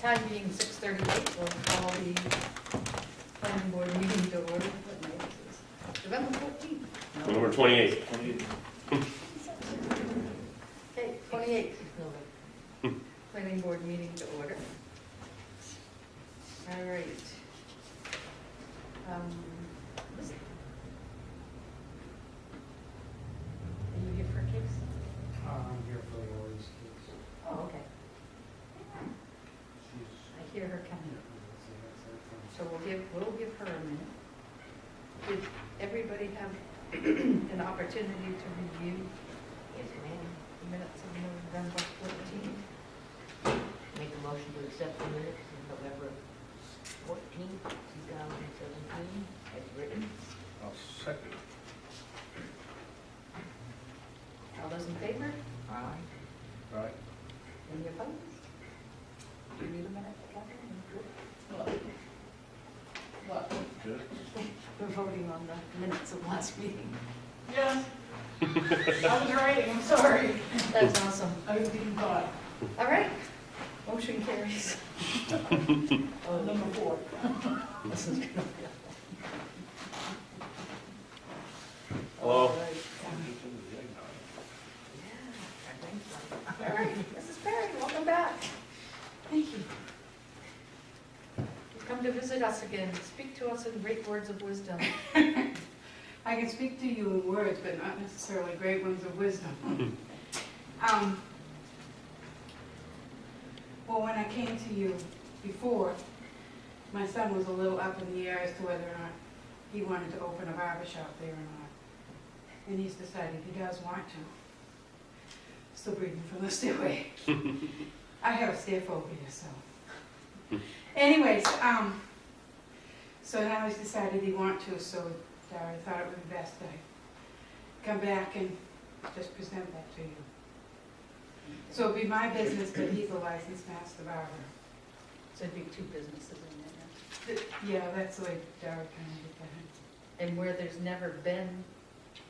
Time being 6:38, we'll call the planning board meeting to order. What night is this? November 14th. No. November 28th. Okay, 28th. Planning board meeting to order. All right. Listen. Are you here for a case? I'm here for Lori's case. Oh, okay. I hear her coming. So we'll give her a minute. Did everybody have an opportunity to review the minutes of November 14th? Make a motion to accept the minutes of November 14th, 2017, as written. I'll second. All those in favor? Aye. Right. Any opposed? Do you need a minute, Catherine? What? Good. We're voting on the minutes of last meeting. Yes. I was writing, I'm sorry. That's awesome. I was being caught. All right. Motion carries. Oh, number 4. This is good. Hello. All right, Mrs. Perry, welcome back. Thank you. You've come to visit us again. Speak to us in great words of wisdom. I can speak to you in words, but not necessarily great ones of wisdom. Well, when I came to you before, my son was a little up in the air as to whether or not he wanted to open a barber shop there or not. And he's decided he does want to. Still breathing from the stairway. I have a stair phobia, so. Anyways, so now he's decided he wants to, so I thought it would be best I come back and just present that to you. So it'd be my business, but he's a licensed master barber. So it'd be two businesses in there. Yeah, that's the way Darrell kind of did that. And where there's never been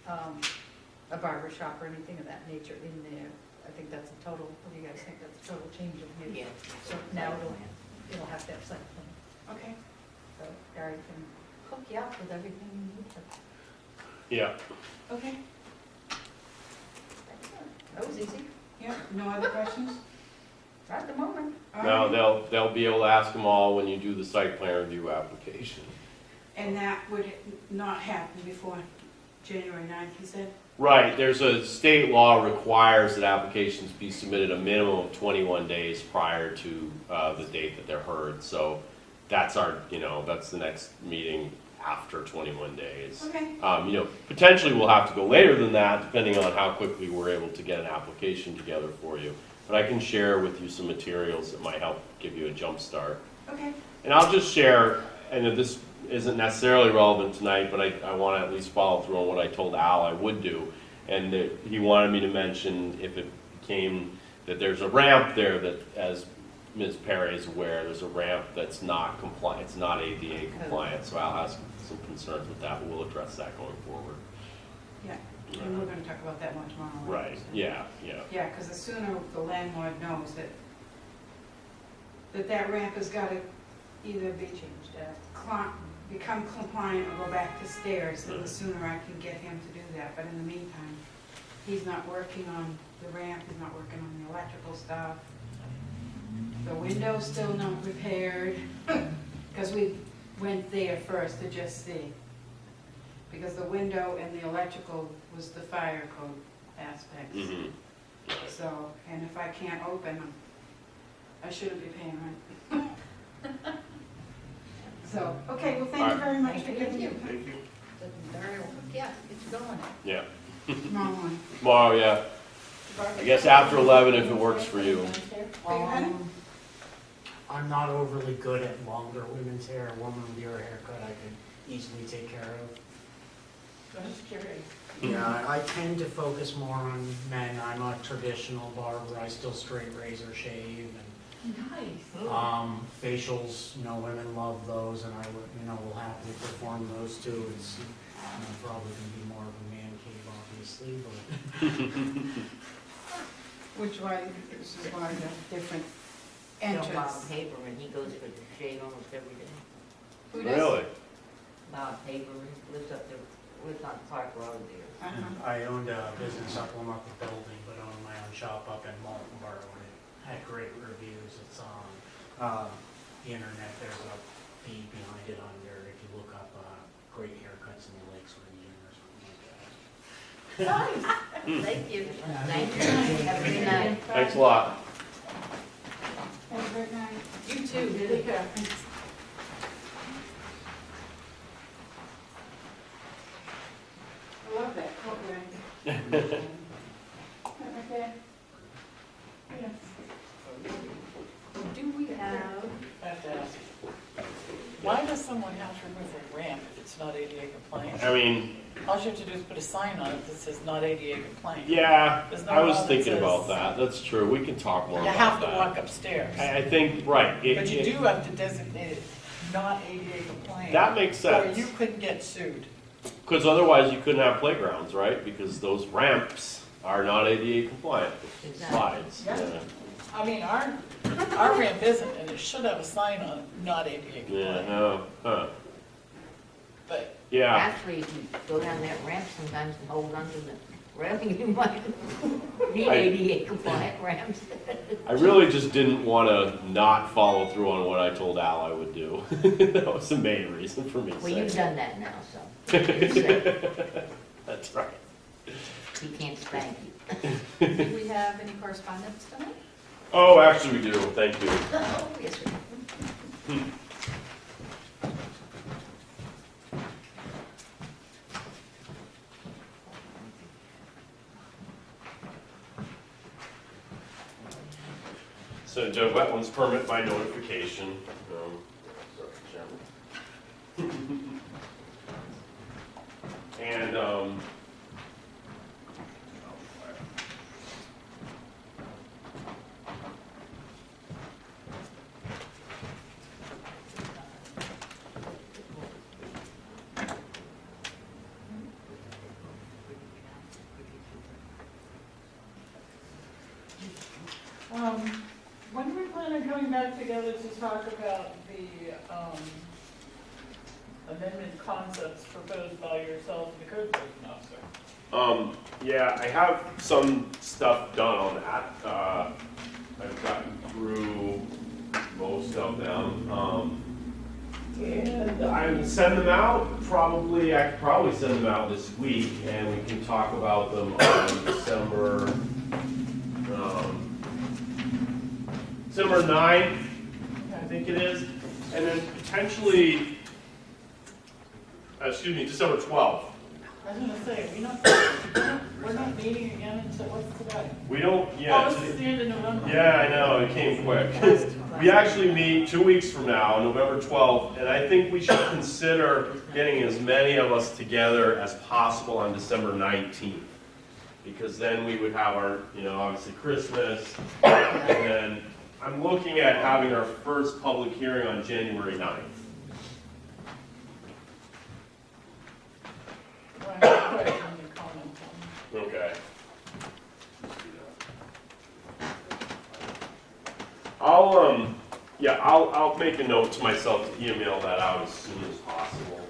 a barber shop or anything of that nature in there, I think that's a total, what do you guys think? That's a total change of use. Yeah. So now it'll have to have site plan. Okay. So Gary can hook you up with everything you need to. Yeah. Okay. Excellent. That was easy. Yeah, no other questions? Right at the moment. All Now, right. they'll be able to ask them all when you do the site plan review application. And that would not happen before January 9th, he said? Right, there's a state law requires that applications be submitted a minimum of 21 days prior to the date that they're heard. So that's that's the next meeting after 21 days. Okay. Potentially we'll have to go later than that depending on how quickly we're able to get an application together for you. But I can share with you some materials that might help give you a jump start. Okay. And I'll just share, and this isn't necessarily relevant tonight, but I want to at least follow through on what I told Al I would do. And that he wanted me to mention if it became that there's a ramp there that, as Ms. Perry is aware, there's a ramp that's not compliant, it's not ADA compliant, so Al has some concerns with that, but we'll address that going forward. Yeah, and we're going to talk about that more tomorrow. Right, yeah. Yeah, because the sooner the landlord knows that ramp has got to either be Changed that. become compliant or go back to stairs, then the sooner I can get him to do that. But in the meantime, he's not working on the ramp, he's not working on the electrical stuff. The window's still not repaired, because we went there first to just see. Because the window and the electrical was the fire code aspects. Mm-hmm. So, and if I can't open them, I shouldn't be paying rent. So, okay, well, thank you very much for giving me Thank you. Gary will hook you up, get you going. Yeah. tomorrow morning. Tomorrow, yeah. I guess after 11 if it works for you. I'm not overly good at longer women's hair. A woman with your haircut I could easily take care of. Just curious. Yeah, I tend to focus more on men. I'm a traditional barber. I still straight razor shave Nice. and facials. Women love those, and I would, will happily perform those too. It's probably going to be more of a man cave, obviously, but Which why, this is why the different entrance. Bob Haber, and he goes for the shave almost every day. Who does? Really? Bob Haber lives up there, lives on Park Road there. I owned a business up on the building, but owned my own shop up in Maltonborough, and it had great reviews. It's on the internet. There's a feed behind it under, if you look up great haircuts in the lakes region or something like that. Thank you. Thank you. Have a good night. Thanks a lot. Have a great night. You too. Take care. I love that coat wearing. Okay. Yes. Do we have, I have to ask, why does someone have to remove a ramp if it's not ADA compliant? I mean, All you have to do is put a sign on it that says not ADA compliant. yeah, There's no I was law that thinking says about that. That's true. We can talk more You about have to that. walk upstairs. I think, right. But you do have to designate it not ADA compliant. That makes Or sense. you couldn't get sued. Because otherwise you couldn't have playgrounds, right? Because those ramps are not ADA compliant. Exactly. Slides. Yeah. I mean, our ramp isn't, and it should have a sign on it, not ADA Yeah, compliant. no, huh. But Yeah, Actually, if you go down that ramp sometimes and hold onto the railing, you might need I- ADA compliant ramps. I really just didn't want to not follow through on what I told Al I would do. That was the main reason for me Well, saying you've it. done that now, so. You're safe. That's right. He can't spank you. do we have any correspondence tonight? Oh, actually we do. Thank you. Oh, yes, we do. So, Joe, wetlands permit by notification. And, when do we plan on coming back together to talk about the amendment concepts proposed by yourself and the code enforcement officer? yeah, I have some stuff done on that. I've gotten through most of them. And I will send them out, I could probably send them out this week, and we can talk about them on December 9th, I think it is, and then potentially, December 12th. I was gonna say, we're not meeting again until, what's today? We don't, Oh, yeah, this is the end of November. yeah, I know, it came quick. We actually meet 2 weeks from now, November 12th, and I think we should consider getting as many of us together as possible on December 19th. Because then we would have our, obviously Christmas, and then I'm looking at having our first public hearing on January 9th. Well, I have a question and comment on. Okay. I'll make a note to myself to email that out as soon as possible.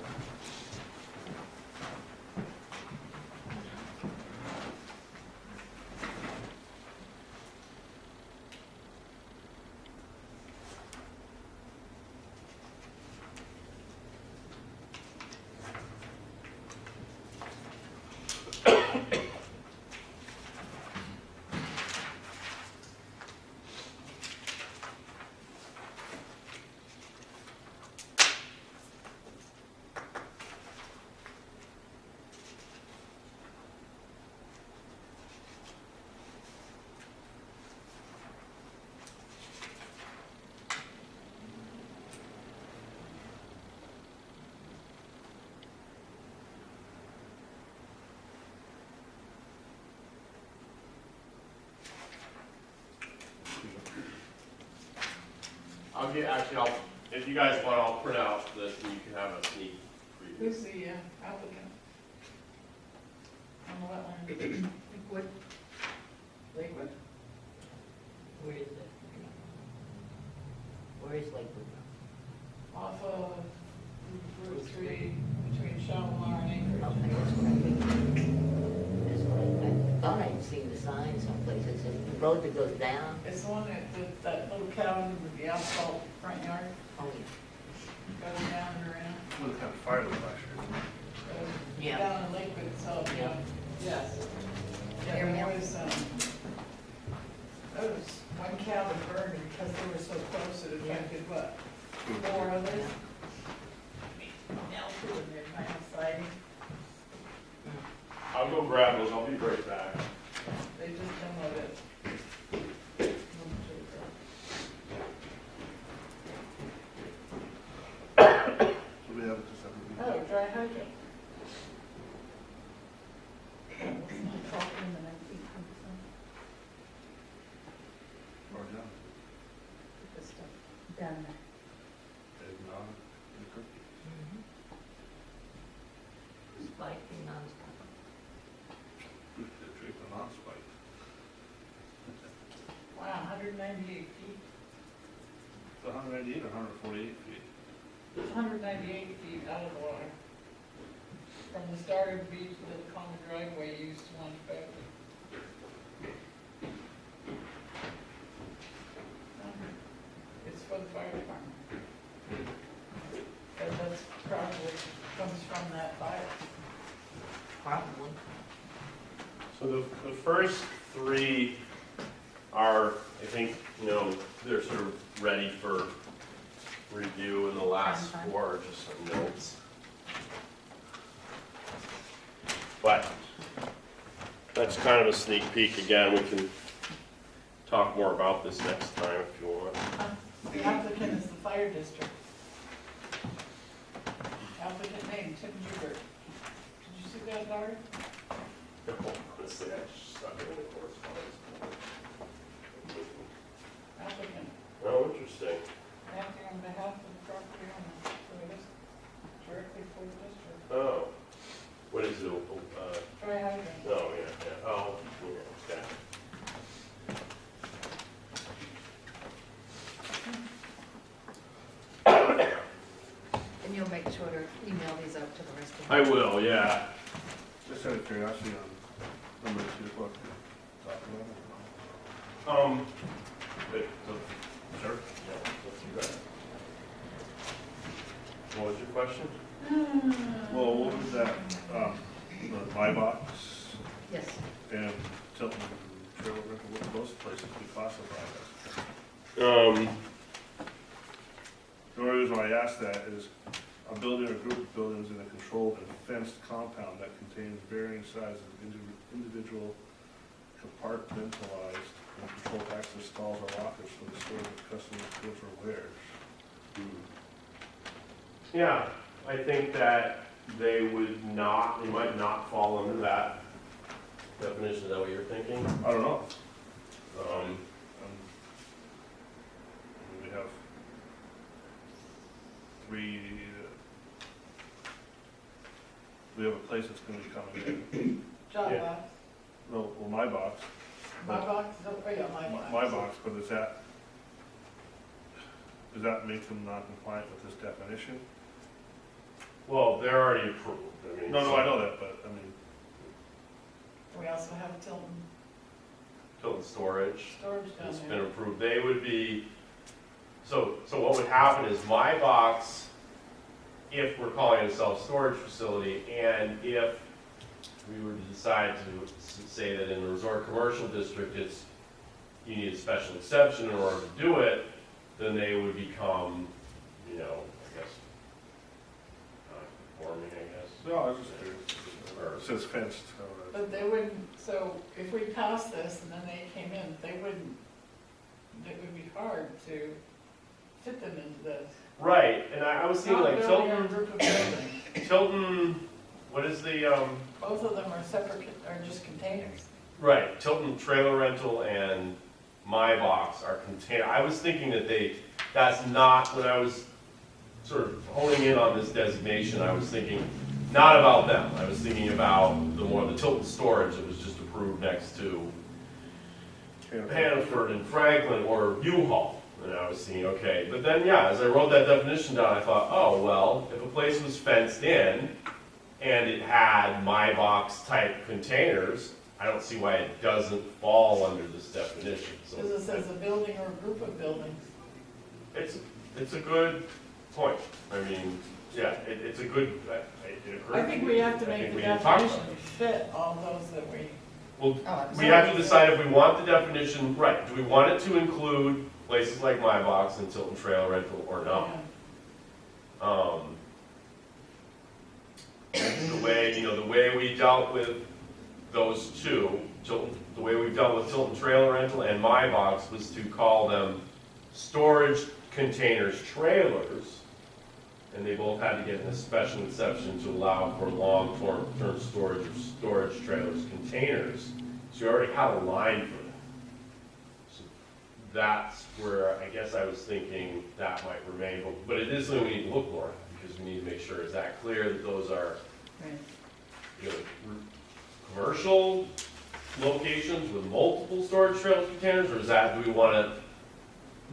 If you guys want, I'll print out that you can have a sneak preview. Who's the applicant? On the wetland? Lakewood? Lakewood. Where is it? Where is Lakewood? Off of Route 3, between Shalimar and Anchorage. Okay, that's what I think. That's what I thought I'd seen the sign someplace. It's a road that goes down. It's the one that little cabin with the asphalt front yard, Oh, yeah. goes down and around. What kind of fire was last year? Goes Yeah. down in Lakewood, so, Yeah. yes. Yeah, Hear me there out. was, one cabin burned because they were so close it affected what? 4 others? Now, 2 in there, kind of siding. I'll go grab those, I'll be right back. They just demoed it. So we have just Oh, dry hydrant. Let's not talk in the next week. or down. Put this stuff Down there. And non, and cookie. Spike and non-spike. The tree for non-spike. Wow, 198 feet. It's 198 or 148 feet. It's 198 feet out of the water. From the start of the beach to the common driveway used to one foot. It's for the fire department. And that's probably comes from that fire. Probably. So the first 3 are, I think, they're sort of ready for review, and the last 4 are just some notes. But that's kind of a sneak peek. Again, we can talk more about this next time if you want. The applicant is the fire district. Applicant name, Tim Hubert. Did you see that, Laura? Honestly, I just stuck it in the correspondence. Applicant, Oh, interesting. acting on behalf of the property owner, so it is directly for the district. Oh, what is it? Dry hydrant. Oh, yeah. Oh, yeah, okay. And you'll make sure to email these out to the rest of I them. will, yeah. Just out of curiosity on number 2, what to talk about? But, Sure. yeah, let's do that. What was your question? Well, what was that, the buy box Yes. and Tilton trailer rental, what those places be classified as? The only reason why I ask that is a building or group of buildings in a controlled and fenced compound that contains varying sizes of individual compartmentalized and controlled access stalls or lockers for the storage of customers' goods or wares. Yeah, I think that they might not fall under that definition. Is that what you're thinking? I don't know. Um, We have 3, we have a place that's gonna be coming in. Job Yeah. box. No, well, my box. My box, oh yeah, my box. My box, but does that make them non-compliant with this definition? well, they're already approved. I mean, No, I know that, but, I mean, We also have Tilton Tilton storage. storage down It's been there. approved. They would be, so what would happen is my box, if we're calling it a self-storage facility, and if we were to decide to say that in the resort commercial district, you need a special exception in order to do it, then they would become, I guess, non-conforming, I guess. no, I was just curious. Or- It says fenced. But they wouldn't, so if we passed this and then they came in, it would be hard to fit them into this. Right, and I was thinking like Not building or Tilton, group of buildings. Tilton, what is the, Both of them are separate, are just containers. right, Tilton Trailer Rental and My Box are container. I was thinking that that's not, when I was sort of honing in on this designation, I was thinking not about them. I was thinking about the Tilton storage that was just approved next to Hannaford and Franklin or U-Haul. And I was thinking, okay, but then, yeah, as I wrote that definition down, I thought, oh, well, if a place was fenced in and it had my box type containers, I don't see why it doesn't fall under this definition. So Because it says a building or a group of buildings. it's a good point. I mean, yeah, it's a good, it occurred I to think me. we have to I make think the we need to talk about definition fit all those that we. Well, Oh, we have to decide if we want the definition, right, do we want it to include places like My Box and Tilton Trail Rental or not? The way, the way we dealt with those two, the way we dealt with Tilton Trail Rental and My Box was to call them storage containers trailers, and they both had to get a special exception to allow for long-term storage of storage trailers containers. So you already have a line for that. So that's where I guess I was thinking that might remain, but it is something we need to look more at, because we need to make sure, is that clear that those are, commercial locations with multiple storage trailer containers, or is that, do we want to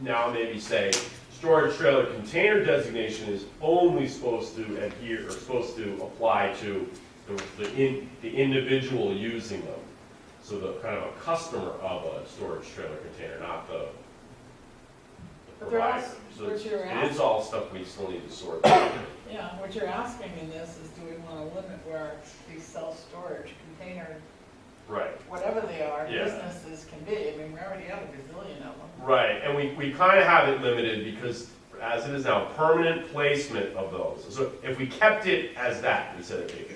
now maybe say storage trailer container designation is only supposed to adhere, or supposed to apply to the individual using them? So the kind of a customer of a storage trailer container, not the But they're provider. also- So but it's- you're it is all stuff we still need to sort out. Yeah, what you're asking in this is, do we want to limit where these self-storage container, Right. whatever they are, Yeah. businesses can be? I mean, we already have a gazillion of them. Right, and we kind of have it limited because as it is now, permanent placement of those. So if we kept it as that, we said, okay,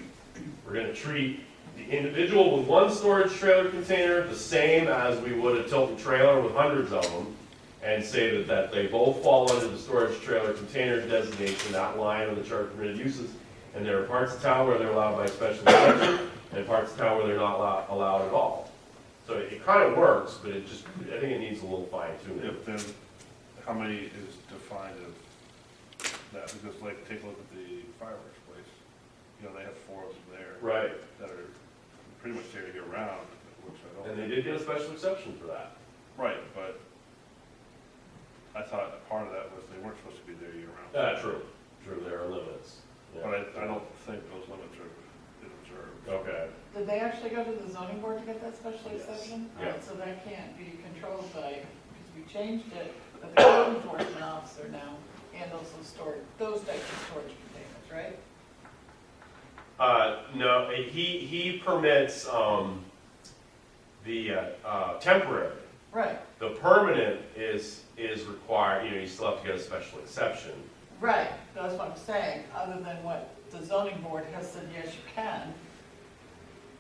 we're gonna treat the individual with one storage trailer container the same as we would a Tilton trailer with hundreds of them, and say that they both fall under the storage trailer container designation, that line on the chart of permitted uses, and there are parts of town where they're allowed by special exception, and parts of town where they're not allowed at all. So it kind of works, but I think it needs a little fine tuning. If then, how many is defined as that? Because like, take a look at the fireworks place. They have 4 of them there. Right, That are pretty much there year round, which I don't. and they did get a special exception for that. Right, but I thought a part of that was they weren't supposed to be there year round. True, there are limits. Yeah. But I don't think those limits are observed. Okay, Did they actually go to the zoning board to get that special Yes. exception? Yeah. Alright, so that can't be controlled by, because we changed it, but the code enforcement officer now handles those types of storage containers, right? no, he permits, the, temporary. Right, The permanent is required, you still have to get a special exception. right, that's what I'm saying, other than what the zoning board has said, yes, you can,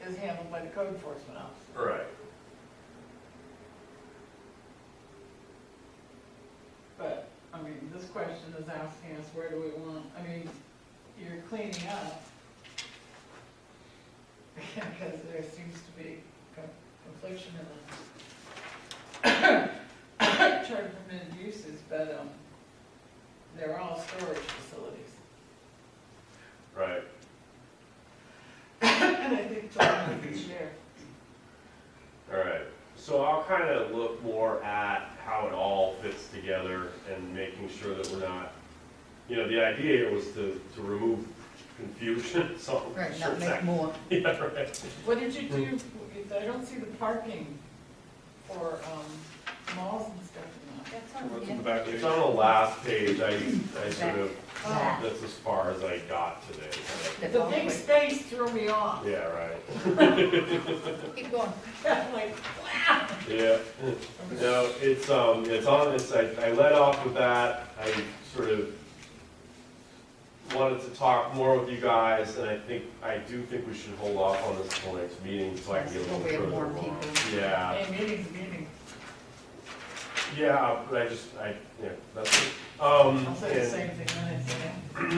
is handled by the code enforcement officer. Right. But, I mean, this question is asking us, where do we want, you're cleaning up. Because there seems to be confliction in the chart of permitted uses, but, they're all storage facilities. Right. And I think Tilton can share. All right, so I'll kind of look more at how it all fits together and making sure that we're not, the idea here was to remove confusion, so. Right, sure not it's make more. Yeah, right. What did you do, I don't see the parking for, malls and stuff in that. That's on What's the in end. the back page? It's on the last page, I sort of, Oh, that's as far as I got today. That's the all big quick. space threw me off. Yeah, right. Keep going. I'm like, wow. Yeah, no, I led off with that, I sort of wanted to talk more with you guys, and I do think we should hold off on this until next meeting, so I can get a little We'll further have more along. people. Yeah, Hey, meeting's a meeting. yeah, but that's it. I'll say the And- same thing when I say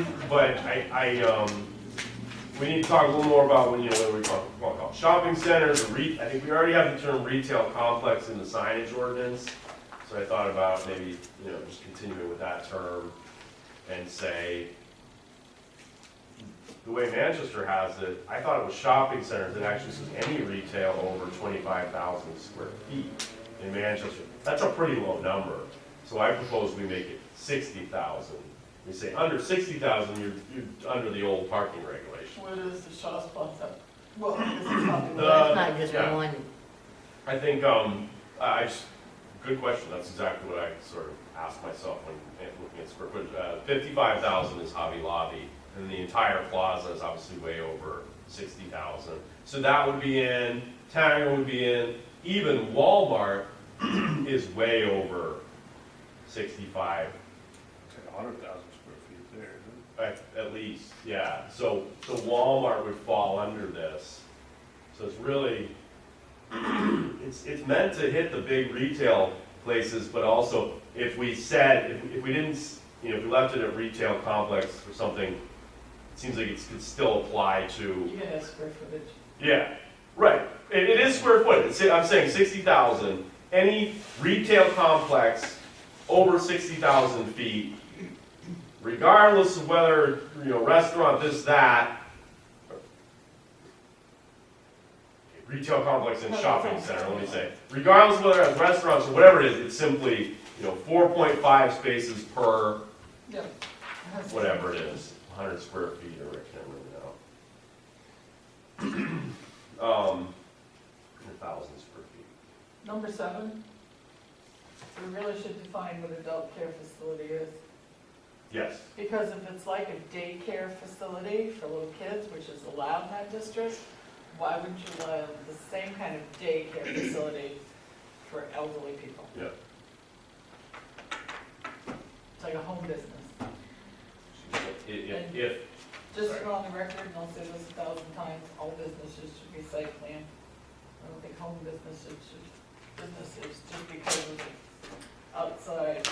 it. But we need to talk a little more about what we call shopping centers, I think we already have the term retail complex in the signage ordinance. So I thought about maybe, just continuing with that term and say, the way Manchester has it, I thought it was shopping centers, it actually says any retail over 25,000 square feet in Manchester. That's a pretty low number. So I propose we make it 60,000. We say under 60,000, you're under the old parking regulation. Where does the Shaw's Plaza? Well, this is probably. Well, that's not just yeah. one, I think, good question, that's exactly what I sort of asked myself when looking at square footage. 55,000 is Hobby Lobby, and the entire plaza is obviously way over 60,000. So that would be in, Tanger would be in, even Walmart is way over 65. It's like 100,000 square feet there, isn't At least, yeah. So Walmart would fall under this. So it's really, it's meant to hit the big retail places, but also if we said, if we didn't, if we left it at retail complex or something, it seems like it could still apply to. You get square footage. Yeah, right. It is square foot. I'm saying 60,000. Any retail complex over 60,000 feet, regardless of whether, restaurant, this, that, retail complex and shopping center, let me say, regardless of whether it has restaurants or whatever it is, it's simply, 4.5 spaces per, Yep. whatever it is, 100 square feet, or I can't really know. 1,000 square feet. Number 7, we really should define what adult care facility is. Yes. Because if it's like a daycare facility for little kids, which is allowed in that district, why wouldn't you allow the same kind of daycare facility for elderly people? Yeah. It's like a home business. If Just to go on the record, and I'll say this 1,000 times, all businesses should be site plan. I don't think home businesses just because of the outside.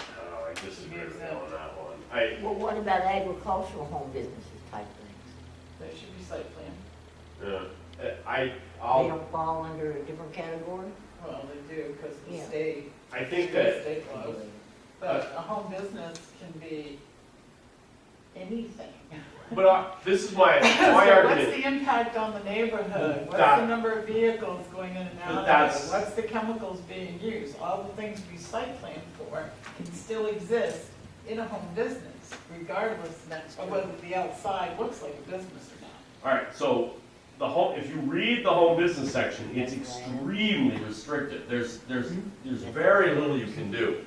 I disagree with you on that one. well, what about agricultural home businesses type things? They should be site plan. They I'll, don't fall under a different category? Well, they do because of the Yeah. state. I think that, State laws. But a home business can be anything. but this is my So what's argument. the impact on the neighborhood? What's That- the number of vehicles going in and out of That's- it? What's the chemicals being used? All the things we site plan for can still exist in a home business, regardless of whether the outside looks like a business or not. All right, so if you read the home business section, it's extremely restricted. There's very little you can do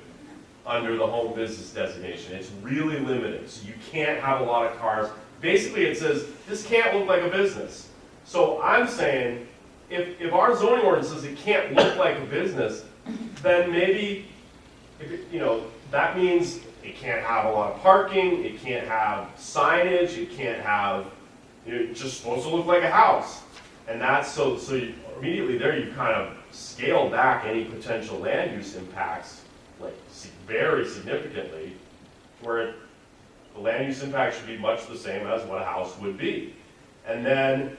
under the home business designation. It's really limited, so you can't have a lot of cars. Basically, it says, this can't look like a business. So I'm saying, if our zoning ordinance says it can't look like a business, then maybe, that means it can't have a lot of parking, it can't have signage, it can't have, it's just supposed to look like a house. And that's, so immediately there you kind of scale back any potential land use impacts, like very significantly, where the land use impact should be much the same as what a house would be. And then,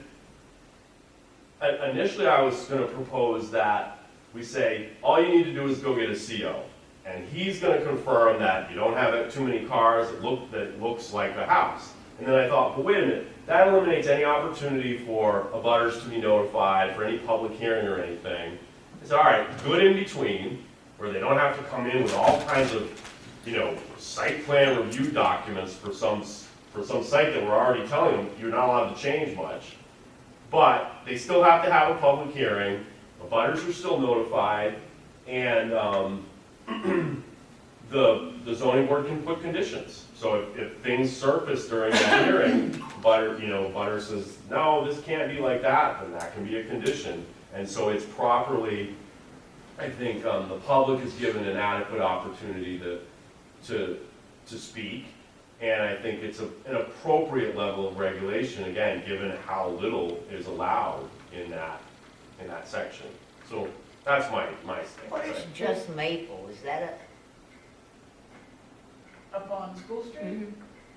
initially I was going to propose that we say, all you need to do is go get a CO. And he's going to confirm that you don't have too many cars that looks like a house. And then I thought, well, wait a minute, that eliminates any opportunity for abutters to be notified, for any public hearing or anything. It's all right, good in between, where they don't have to come in with all kinds of, site plan review documents for some site that we're already telling them you're not allowed to change much. But they still have to have a public hearing, abutters are still notified, and the zoning board can put conditions. So if things surface during that hearing, butter says, no, this can't be like that, then that can be a condition. And so it's properly, I think, the public is given an adequate opportunity to speak. And I think it's an appropriate level of regulation, again, given how little is allowed in that section. So that's my thing. What is Just Maple? Is that Up on School Street,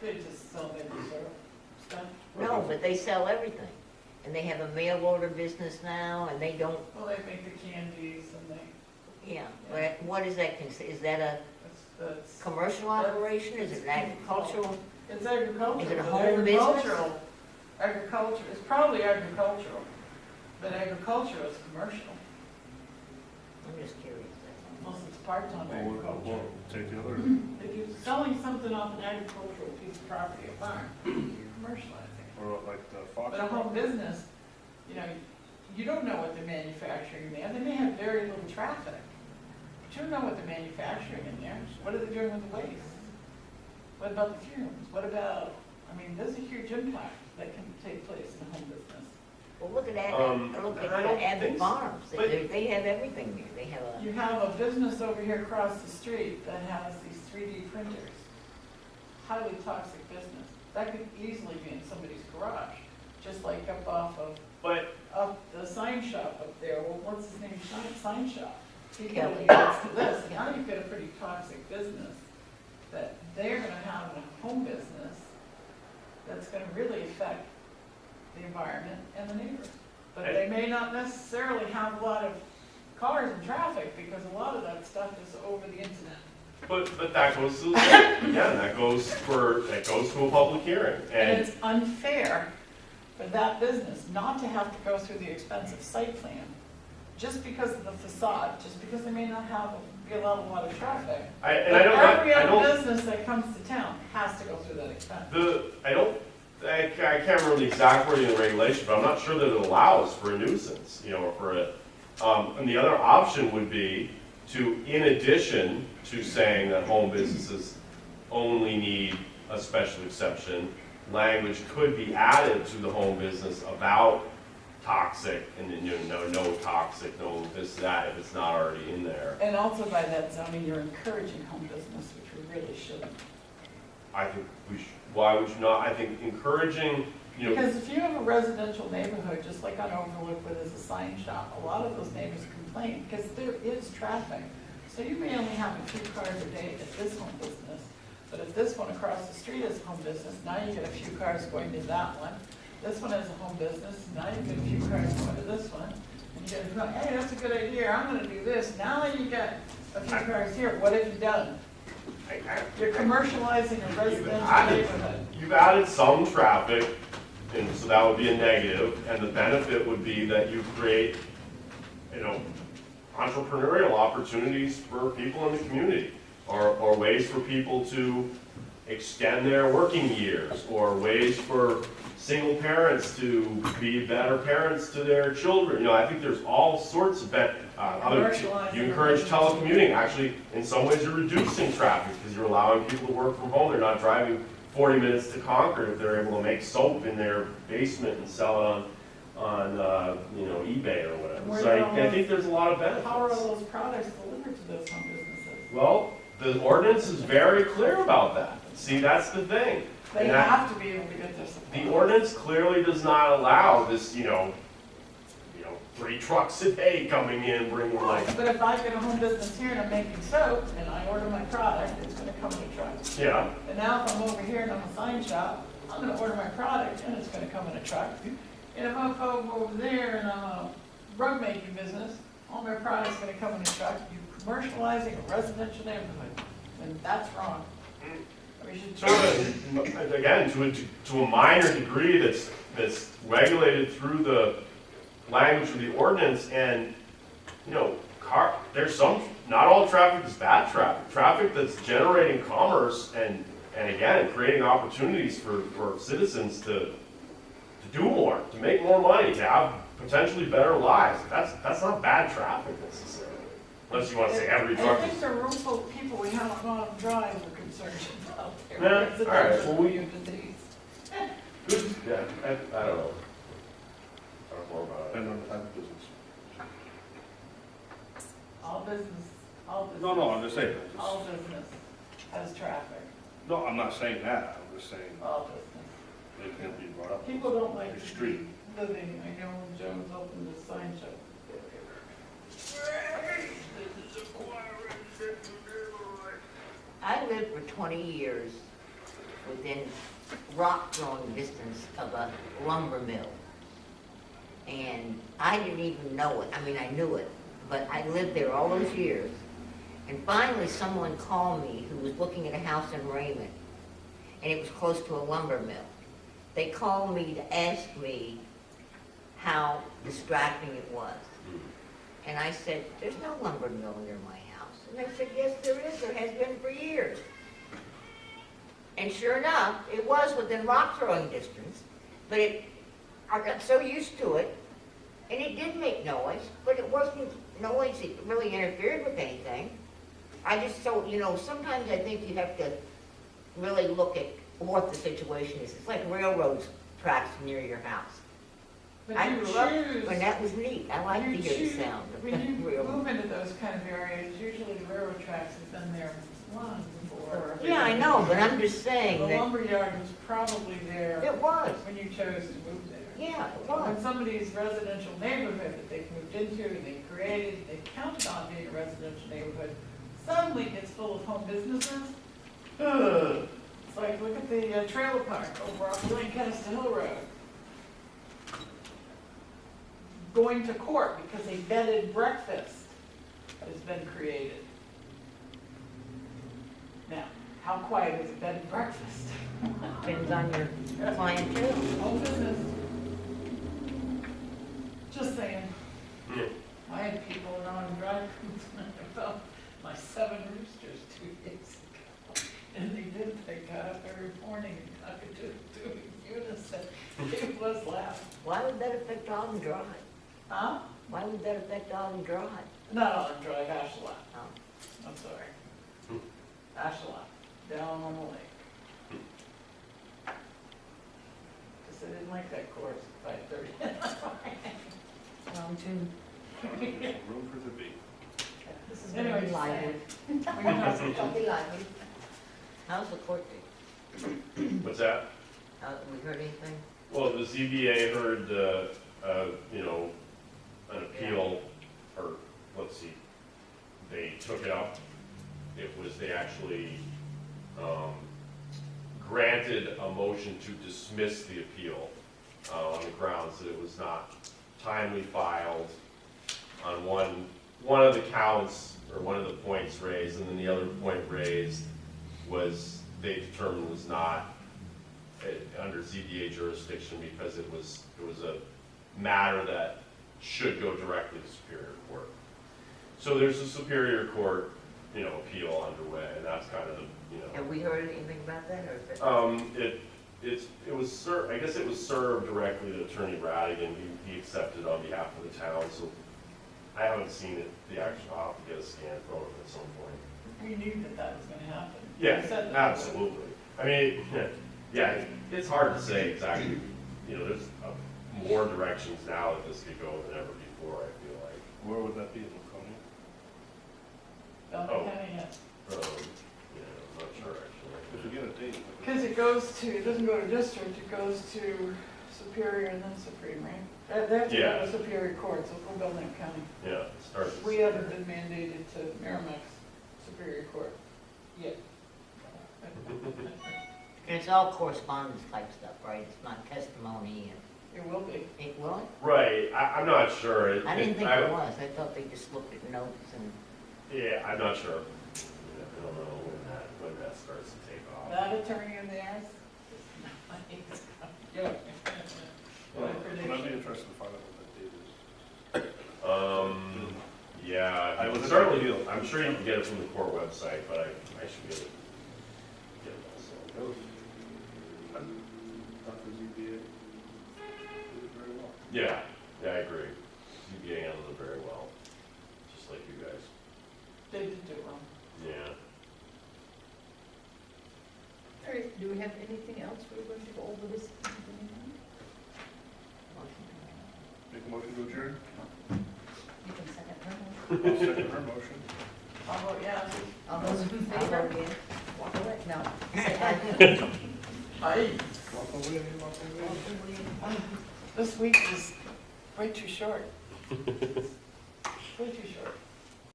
a? they just sell their stuff. No, but they sell everything. And they have a mail order business now, and they don't, Well, they make the candies and they, yeah. But what is that, is that a that's, commercial operation? Is it an agricultural? it's agricultural. Is it a but home business? Agriculture, it's probably agricultural, but agriculture is commercial, I'm just curious. unless it's part-time agriculture. Well, take the other, If you're selling something off an agricultural piece of property, a farm, you're commercializing. or like the Fox. But a home business, you know, you don't know what they're manufacturing there. They may have very little traffic. But you don't know what they're manufacturing in there. What are they doing with the waste? What about the fumes? What about, I mean, there's a huge impact that can take place in a home business. Well, look at that, look I don't at think Abbott so. Farms, But- they have everything there, they have a, You have a business over here across the street that has these 3D printers. Highly toxic business. That could easily be in somebody's garage, just like up off of, But up the sign shop up there. Well, what's his name? Sign shop. He Kelly. gets to this. Now you've got a pretty toxic business that they're gonna have in a home business that's gonna really affect the environment and the neighbors. But they may not necessarily have a lot of cars and traffic because a lot of that stuff is over the internet. But that goes to, again, that goes to a public hearing, And and it's unfair for that business not to have to go through the expensive site plan, just because of the facade, just because they may not be allowed a lot of traffic. I But don't, every I other don't, business that comes to town has to go through that expense. I can't remember the exact wording in the regulation, but I'm not sure that it allows for a nuisance, you know, or for a, and the other option would be to, in addition to saying that home businesses only need a special exception, language could be added to the home business about toxic, and then, you know, no toxic, no this, that, if it's not already in there. And also by that zoning, you're encouraging home business, which we really shouldn't. I think we should, why would you not? I think encouraging, you know. Because if you have a residential neighborhood, just like on Overlook where there's a sign shop, a lot of those neighbors complain because there is traffic. So you may only have a few cars a day at this home business, but if this one across the street is a home business, now you get a few cars going to that one. This one has a home business, now you get a few cars going to this one. And you go, hey, that's a good idea, I'm gonna do this. Now you get a few cars here, what have you done? You're commercializing a residential neighborhood. You've added some traffic, and so that would be a negative, and the benefit would be that you create, you know, entrepreneurial opportunities for people in the community, or ways for people to extend their working years, or ways for single parents to be better parents to their children. You know, I think there's all sorts of you encourage telecommuting. Actually, in some ways, you're reducing traffic because you're allowing people to work from home. They're not driving 40 minutes to Concord if they're able to make soap in their basement and sell it on you know, eBay or whatever. So I think there's a lot of benefits. How are all those products delivered to those home businesses? Well, the ordinance is very clear about that. See, that's the thing. They And that- have to be able to get their The supply. ordinance clearly does not allow this, you know, 3 trucks a day coming in, bringing like, But if I've got a home business here and I'm making soap and I order my product, it's gonna come in a truck. yeah. And now if I'm over here and I'm a sign shop, I'm gonna order my product and it's gonna come in a truck. And if I'm over there and I'm a rug making business, all my product's gonna come in a truck. You're commercializing a residential neighborhood, and that's wrong. We should change it. Again, to a minor degree that's regulated through the language of the ordinance, and, you know, there's some, not all traffic is bad traffic. Traffic that's generating commerce and again, creating opportunities for citizens to do more, to make more money, to have potentially better lives. That's not bad traffic necessarily. Unless you want to say every truck I is. think the room full of people we haven't gone and drive are concerned about their Yeah, all right, residential well, communities. Good, yeah, I don't know. I don't know more about it. Depending on the type of business. All business, No, I'm just saying. all business has traffic, No, I'm not saying that, I'm just saying, all business. it can't be brought up. People don't like Like to street. be living, I know when Jones opened the sign shop. I lived for 20 years within rock throwing distance of a lumber mill. And I didn't even know it. I mean, I knew it, but I lived there all those years. And finally, someone called me who was looking at a house in Raymond, and it was close to a lumber mill. They called me to ask me how distracting it was. And I said, there's no lumber mill near my house. And they said, yes, there is, there has been for years. And sure enough, it was within rock throwing distance, but I got so used to it, and it did make noise, but it wasn't noise that really interfered with anything. I just, sometimes I think you have to really look at what the situation is. It's like railroad tracks near your house. But I you grew up choose, when that was neat. I like to you hear the choose- sound of when you the railroad. move into those kind of areas, usually the railroad tracks have been there long before. Yeah, I know, but I'm just The saying that lumberyard was probably there it was. when you chose to move there. Yeah, it When was. somebody's residential neighborhood that they've moved into, they created, they counted on being a residential neighborhood, suddenly gets full of home businesses. Ugh. It's like, look at the trailer park over off Lancaster Hill Road. Going to court because a bed and breakfast has been created. Now, how quiet is a bed and breakfast? Depends on your clientele. Home business. Just saying. Yeah. I had people in on drive about my 7 roosters 2 days ago. And they did, they got up every morning and cockatoo in unison. It was loud. Why would that affect Autumn Drive? Huh? Why would that affect Autumn Drive? Not on drive, Ashelot. Oh. I'm sorry. Ashelot, down on the lake. Because I didn't like that course at 5:30. Well, too. Room for debate. This is Anyway, gonna be just lively. saying. Don't be lively. How's the court date? What's that? We heard anything? Well, the ZBA heard, an appeal, or, let's see, they took it up. They actually, granted a motion to dismiss the appeal, on the grounds that it was not timely filed on one of the counts, or one of the points raised, and then the other point raised was, they determined was not under ZBA jurisdiction because it was a matter that should go directly to Superior Court. So there's a Superior Court, appeal underway, and that's kind of the, Have we heard anything about that, or is it? it was served, I guess it was served directly to Attorney Radigan. He accepted on behalf of the town, so I haven't seen it, the actual, I'll have to get a scan from it at some point. We knew that was gonna happen. Yeah, You said that. absolutely. I mean, yeah, it's hard to say exactly, there's more directions now that this could go than ever before, I feel like. Where would that be in Laconia? Don't Oh. think any yet. Yeah, I'm not sure If actually. we get a date. Because it doesn't go to district, it goes to Superior and then Supreme, right? They have to go Yeah. to Superior Court, so we're Belknap County. Yeah, it starts. We haven't been mandated to Merrimack's Superior Court yet. And it's all correspondence type stuff, right? It's not testimony It will be. and, it will? Right, I'm not sure. I didn't think it was. I thought they just looked at notes and, Yeah, I'm not sure. I don't know when that starts to take off. That attorney in theirs? Yeah. Well, My I'd be prediction. interested to find out what that date is. Yeah, I I would would certainly, appeal. I'm sure you can get it from the court website, but I should be able to get it also. I thought the ZBA did it very well. Yeah, I agree. ZBA handled it very well, just like you guys. They did do well. Yeah. All right, do we have anything else we're going to go over this evening? Make a motion to adjourn? You can second her. I'll second her motion. I'll vote yes. All those in I'll favor? vote yes. Walk away, no. Say aye. Aye. Walk away, walk away. This week is way too short. Way too short.